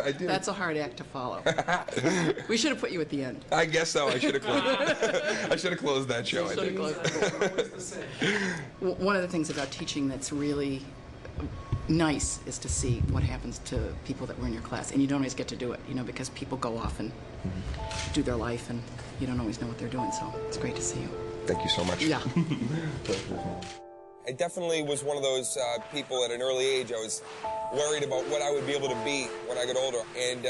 I do. That's a hard act to follow. We should have put you at the end. I guess so. I should have closed. I should have closed that show. I think. One of the things about teaching that's really nice is to see what happens to people that were in your class, and you don't always get to do it, you know, because people go off and do their life, and you don't always know what they're doing. So it's great to see you. Thank you so much. Yeah. I definitely was one of those people at an early age. I was worried about what I would be able to be when I got older, and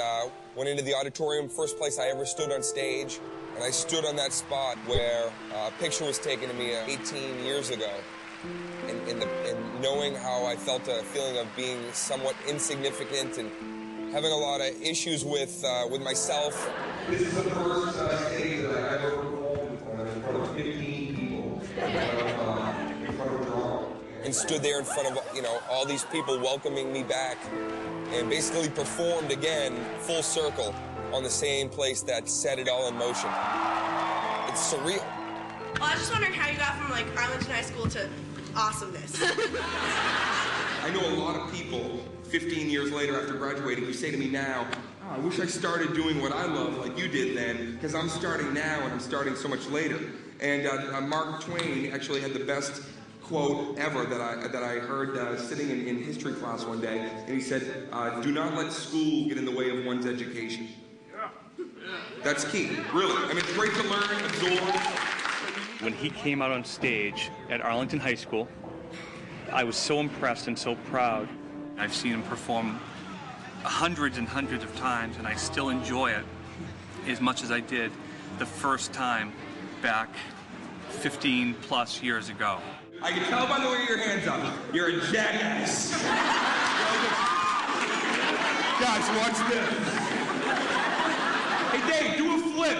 went into the auditorium, first place I ever stood on stage, and I stood on that spot where a picture was taken of me 18 years ago, and knowing how I felt a feeling of being somewhat insignificant and having a lot of issues with myself. This is the first stage that I ever performed in front of 15 people. And stood there in front of, you know, all these people welcoming me back, and basically performed again, full circle, on the same place that set it all in motion. It's surreal. Well, I was just wondering how you got from, like, Arlington High School to awesomeness. I know a lot of people, 15 years later after graduating, who say to me now, oh, I wish I started doing what I love like you did then, because I'm starting now and I'm starting so much later. And Mark Twain actually had the best quote ever that I heard sitting in history class one day, and he said, do not let school get in the way of one's education. That's key, really. I mean, it's great to learn, absorb. When he came out on stage at Arlington High School, I was so impressed and so proud. I've seen him perform hundreds and hundreds of times, and I still enjoy it as much as I did the first time back 15 plus years ago. I can tell by the way your hands up, you're a jackass. Guys, watch this. Hey, Dane, do a flip.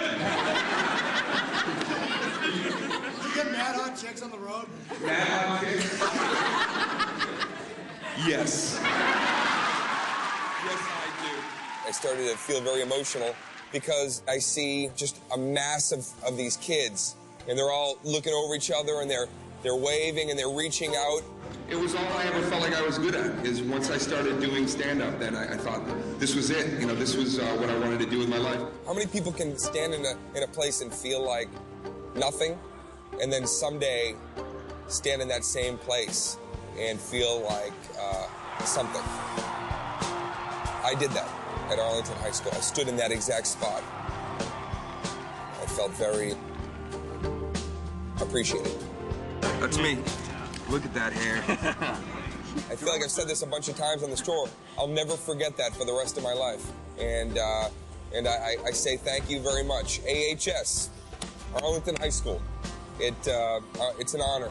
Did you get mad hot chicks on the road? Mad hot chicks? Yes. Yes, I do. I started to feel very emotional because I see just a mass of these kids, and they're all looking over each other, and they're waving and they're reaching out. It was all I ever felt like I was good at, is once I started doing stand-up, then I thought this was it. You know, this was what I wanted to do with my life. How many people can stand in a place and feel like nothing, and then someday stand in that same place and feel like something? I did that at Arlington High School. I stood in that exact spot. I felt very appreciated. That's me. Look at that hair. I feel like I've said this a bunch of times on this tour. I'll never forget that for the rest of my life. And I say thank you very much. AHS, Arlington High School. It's an honor.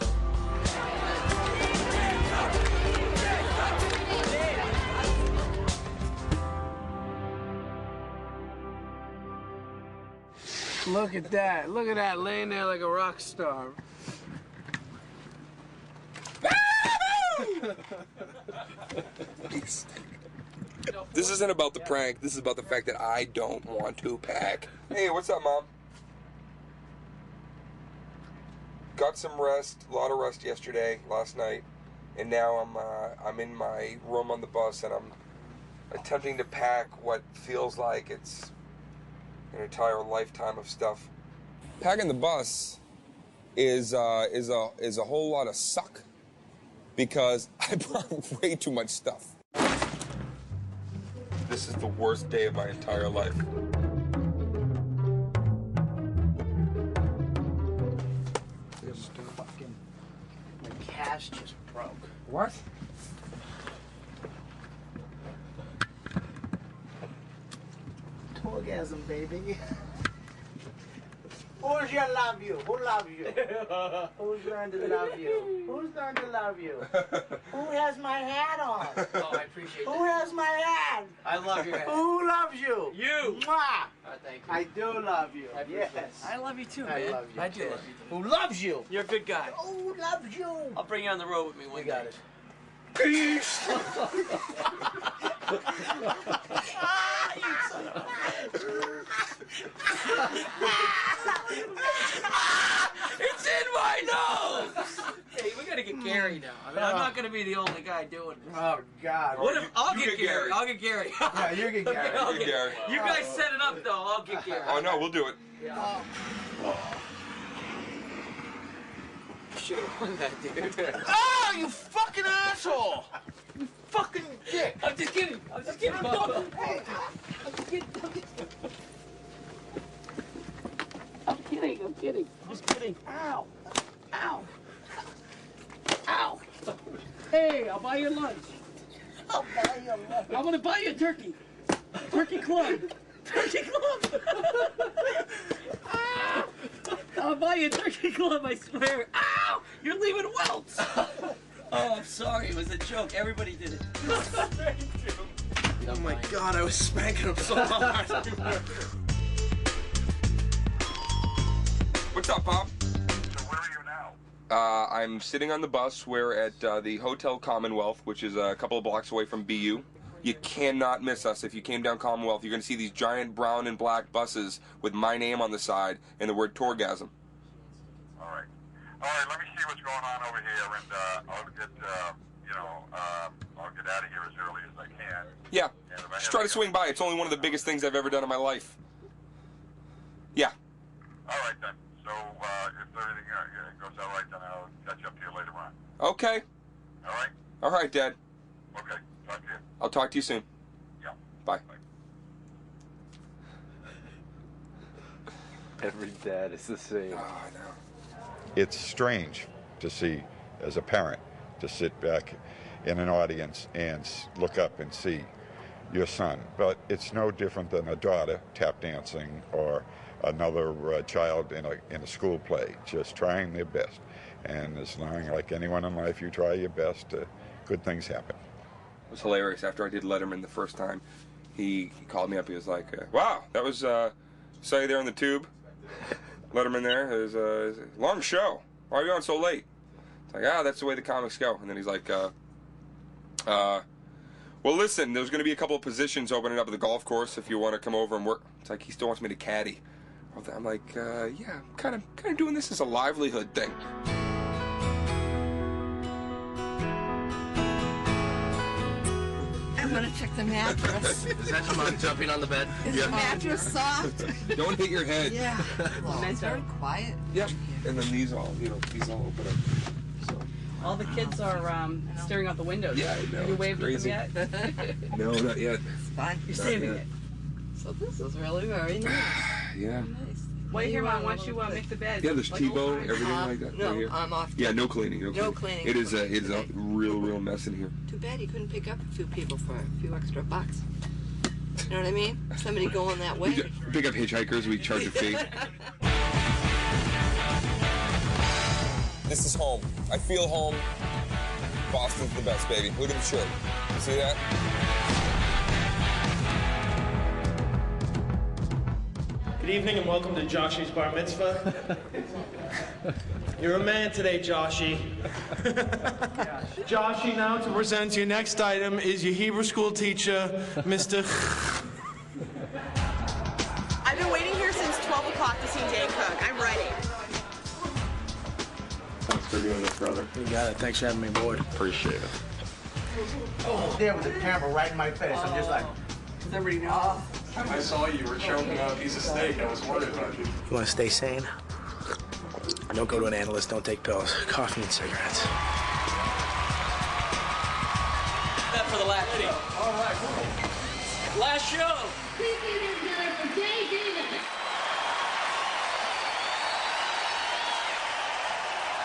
Look at that. Look at that, laying there like a rock star. This isn't about the prank. This is about the fact that I don't want to pack. Hey, what's up, Mom? Got some rest, a lot of rest yesterday, last night, and now I'm in my room on the bus, and I'm attempting to pack what feels like it's an entire lifetime of stuff. Packing the bus is a whole lot of suck, because I brought way too much stuff. This is the worst day of my entire life. My cash just broke. What? Tourgasm, baby. Who's your love you? Who loves you? Who's learned to love you? Who's learned to love you? Who has my hat on? Oh, I appreciate Who that. has my hat? I love your hat. Who loves you? You! Mwah! Thank you. I do love you. I appreciate Yes. it. I love you too, man. I love you. I do too. love you too. Who loves you? You're a good guy. Who loves you? I'll bring you on the road with me one day. got it. Peace! It's in my nose! Hey, we gotta get Gary now. I mean, I'm not gonna be the only guy. guy doing this. Oh, God. What if I'll you get get Gary? Gary. I'll get Gary. Yeah, you get Gary. I'll You get Gary. You guys set it up, though. I'll get Gary. Oh, no, we'll do it. Should have won that, dude. Oh, you fucking asshole! You fucking dick! I'm just kidding. I'm just kidding, Bob. I'm kidding. Just kidding. Ow. Ow. Ow. Hey, I'll buy you lunch. I'll buy you a lunch. I'm gonna buy you a turkey. Turkey club. Turkey club. I'll buy you a turkey club, I swear. Ow! You're leaving welts. Oh, I'm sorry. It was a joke. Everybody did it. Oh my God, I was spanking him so hard. What's up, Pop? So where are you now? I'm sitting on the bus. We're at the Hotel Commonwealth, which is a couple of blocks away from BU. You cannot miss us. If you came down Commonwealth, you're going to see these giant brown and black buses with my name on the side and the word Tourgasm. All right, let me see what's going on over here, and I'll get, I'll get out of here as early as I can. Yeah, And if I just have try to any- swing by. It's only one of the biggest things I've ever done in my life. Yeah. All right, then. So if everything goes all right, then I'll catch up to you later on. Okay. All right? All right, Dad. Okay, talk to you. I'll talk to you soon. Yeah. Bye. Every dad is the same. Oh, I know. It's strange to see, as a parent, to sit back in an audience and look up and see your son. But it's no different than a daughter tap dancing or another child in a school play, just trying their best. And as long, like anyone in life, you try your best, good things happen. It was hilarious. After I did Letterman the first time, he called me up. He was like, wow, that was, saw you there on the tube. Letterman there. It was a long show. Why are you on so late? It's like, that's the way the comics go. And then he's like, well, listen, there's going to be a couple of positions opening up at the golf course if you want to come over and work. It's like he still wants me to caddy. I'm like, yeah, kind of doing this as a livelihood thing. I'm gonna check the mattress. Is that someone jumping on the bed? Is the mattress soft? Don't hit your head. Yeah. Well, it's very quiet. Yep. And then these all open up. So. All the kids are staring out the windows. Yeah, I know. Have you It's waved crazy. at them yet? No, not yet. It's fine. You're saving it. So this is really very nice. Yeah. Nice. Wait here, Mom. Why don't you make the bed? Yeah, there's Like Tebow, old times. everything like that. No, right here. I'm off. Yeah, no cleaning. No cleaning. It is a real mess in here. Too bad you couldn't pick up a few people for a few extra bucks. You know what I mean? Somebody going that We way. pick up hitchhikers. We charge a fee. This is home. I feel home. Boston's the best, baby. Look at the shirt. You see that? Good evening and welcome to Joshy's bar mitzvah. You're a man today, Joshy. Joshy, now to present your next item is your Hebrew school teacher, Mr. I've been waiting here since 12 o'clock to see Dane cook. I'm ready. Thanks for doing this, brother. You got it. Thanks for having me aboard. Appreciate it. There with the camera right in my face. I'm just like, Does everybody know? I saw you were choking on a piece of steak. I was worried about you. you want to stay sane? Don't go to an analyst. Don't take pills. Coffee and cigarettes. That for the last show. All right. Last show.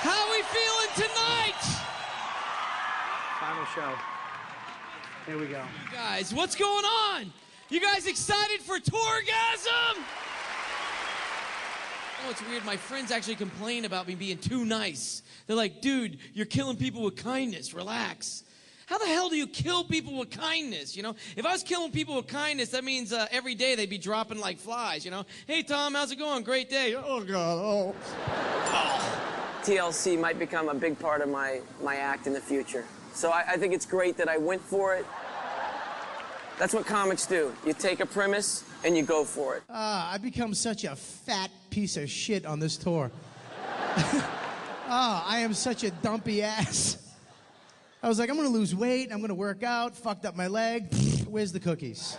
How we feeling tonight? Final show. Here we go. You guys, what's going on? You guys excited for Tourgasm? Oh, it's weird. My friends actually complain about me being too nice. They're like, dude, you're killing people with kindness. Relax. How the hell do you kill people with kindness, you know? If I was killing people with kindness, that means every day they'd be dropping like flies, you know? Hey, Tom, how's it going? Great day. Oh, God, TLC might become a big part of my act in the future. So I think it's great that I went for it. That's what comics do. You take a premise and you go for it. I've become such a fat piece of shit on this tour. I am such a dumpy ass. I was like, I'm gonna lose weight, I'm gonna work out, fucked up my leg. Where's the cookies?